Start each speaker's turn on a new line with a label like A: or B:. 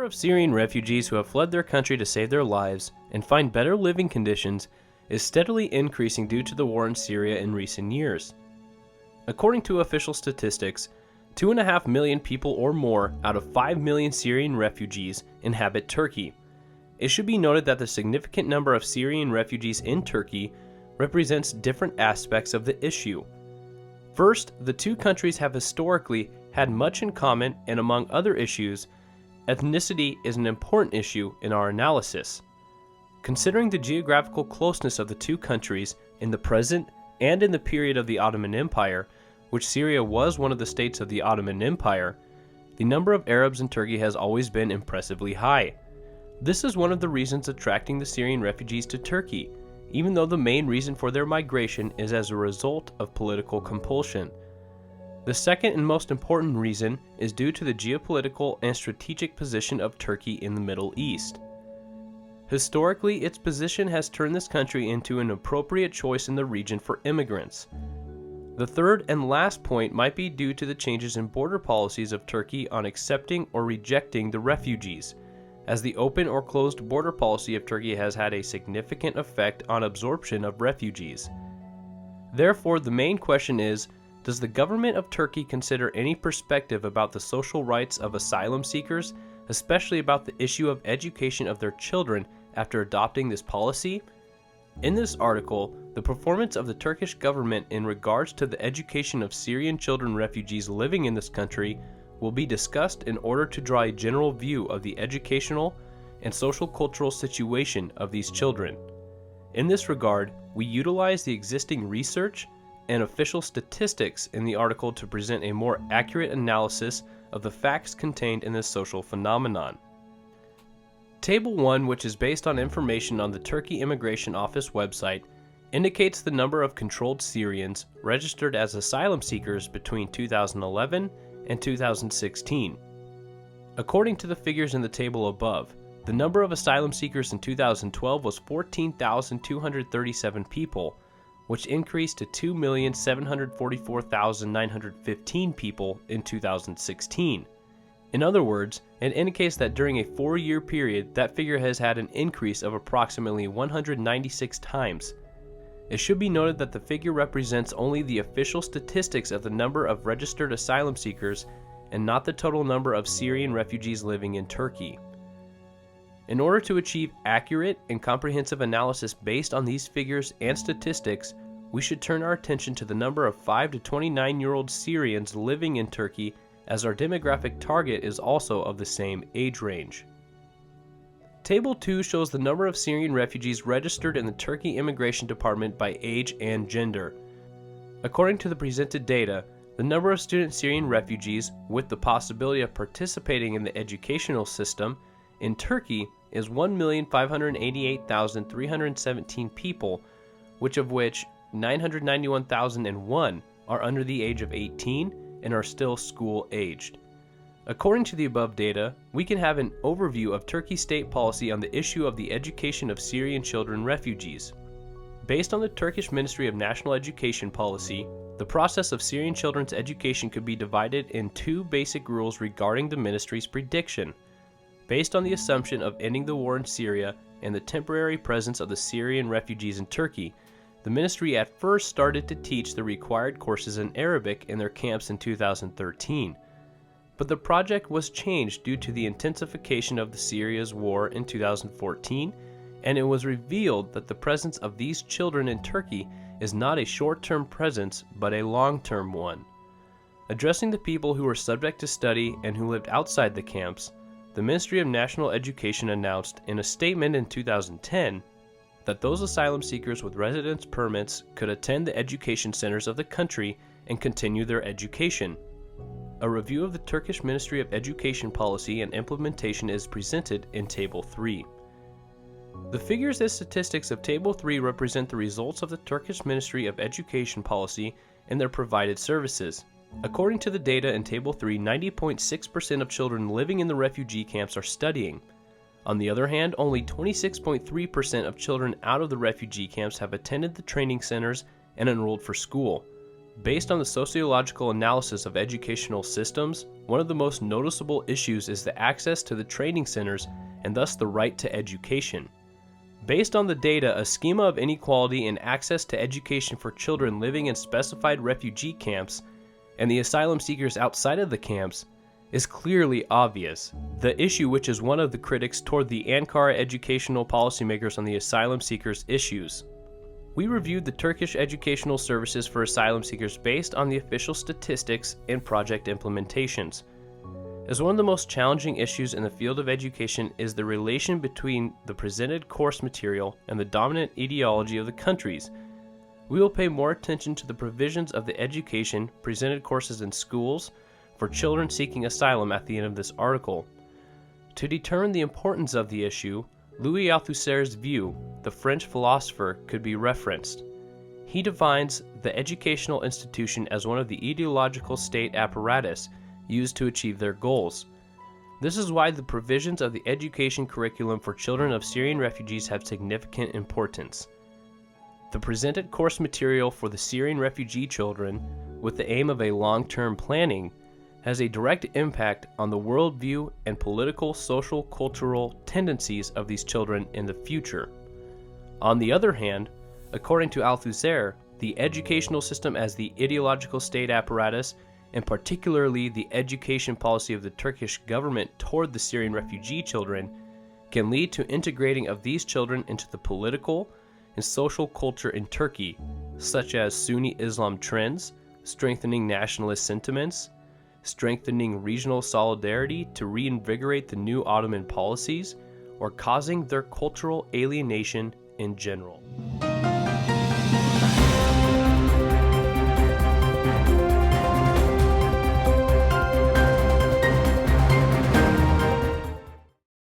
A: number of Syrian refugees who have fled their country to save their lives and find better living conditions is steadily increasing due to the war in Syria in recent years. According to official statistics, 2.5 million people or more out of 5 million Syrian refugees inhabit Turkey. It should be noted that the significant number of Syrian refugees in Turkey represents different aspects of the issue. First, the two countries have historically had much in common, and among other issues, ethnicity is an important issue in our analysis. Considering the geographical closeness of the two countries in the present and in the period of the Ottoman Empire, which Syria was one of the states of the Ottoman Empire, the number of Arabs in Turkey has always been impressively high. This is one of the reasons attracting the Syrian refugees to Turkey, even though the main reason for their migration is as a result of political compulsion. The second and most important reason is due to the geopolitical and strategic position of Turkey in the Middle East. Historically, its position has turned this country into an appropriate choice in the region for immigrants. The third and last point might be due to the changes in border policies of Turkey on accepting or rejecting the refugees, as the open or closed border policy of Turkey has had a significant effect on absorption of refugees. Therefore, the main question is, does the government of Turkey consider any perspective about the social rights of asylum seekers, especially about the issue of education of their children after adopting this policy? In this article, the performance of the Turkish government in regards to the education of Syrian children refugees living in this country will be discussed in order to draw a general view of the educational and social-cultural situation of these children. In this regard, we utilize the existing research and official statistics in the article to present a more accurate analysis of the facts contained in this social phenomenon. Table 1, which is based on information on the Turkey Immigration Office website, indicates the number of controlled Syrians registered as asylum seekers between 2011 and 2016. According to the figures in the table above, the number of asylum seekers in 2012 was 14,237 people, which increased to 2,744,915 people in 2016. In other words, it indicates that during a 4-year period, that figure has had an increase of approximately 196 times. It should be noted that the figure represents only the official statistics of the number of registered asylum seekers and not the total number of Syrian refugees living in Turkey. In order to achieve accurate and comprehensive analysis based on these figures and statistics, we should turn our attention to the number of 5 to 29-year-old Syrians living in Turkey, as our demographic target is also of the same age range. Table 2 shows the number of Syrian refugees registered in the Turkey Immigration Department by age and gender. According to the presented data, the number of student Syrian refugees with the possibility of participating in the educational system in Turkey is 1,588,317 people, which 991,001 are under the age of 18 and are still school-aged. According to the above data, we can have an overview of Turkey's state policy on the issue of the education of Syrian children refugees. Based on the Turkish Ministry of National Education policy, the process of Syrian children's education could be divided in two basic rules regarding the ministry's prediction. Based on the assumption of ending the war in Syria and the temporary presence of the Syrian refugees in Turkey, the ministry at first started to teach the required courses in Arabic in their camps in 2013. But the project was changed due to the intensification of the Syria's war in 2014, and it was revealed that the presence of these children in Turkey is not a short-term presence, but a long-term one. Addressing the people who were subject to study and who lived outside the camps, the Ministry of National Education announced in a statement in 2010 that those asylum seekers with residence permits could attend the education centers of the country and continue their education. A review of the Turkish Ministry of Education policy and implementation is presented in Table 3. The figures and statistics of Table 3 represent the results of the Turkish Ministry of Education policy and their provided services. According to the data in Table 3, 90.6% of children living in the refugee camps are studying. On the other hand, only 26.3% of children out of the refugee camps have attended the training centers and enrolled for school. Based on the sociological analysis of educational systems, one of the most noticeable issues is the access to the training centers and thus the right to education. Based on the data, a schema of inequality in access to education for children living in specified refugee camps and the asylum seekers outside of the camps is clearly obvious. The issue, which is one of the critics toward the Ankara educational policymakers on the asylum seekers issues. We reviewed the Turkish educational services for asylum seekers based on the official statistics and project implementations. As one of the most challenging issues in the field of education is the relation between the presented course material and the dominant ideology of the countries. We will pay more attention to the provisions of the education presented courses in schools for children seeking asylum at the end of this article. To determine the importance of the issue, Louis Althusser's view, the French philosopher, could be referenced. He defines the educational institution as one of the ideological state apparatus used to achieve their goals. This is why the provisions of the education curriculum for children of Syrian refugees have significant importance. The presented course material for the Syrian refugee children, with the aim of a long-term planning, has a direct impact on the worldview and political, social, cultural tendencies of these children in the future. On the other hand, according to Althusser, the educational system as the ideological state apparatus, and particularly the education policy of the Turkish government toward the Syrian refugee children, can lead to integrating of these children into the political and social culture in Turkey, such as Sunni Islam trends, strengthening nationalist sentiments, strengthening regional solidarity to reinvigorate the new Ottoman policies, or causing their cultural alienation in general.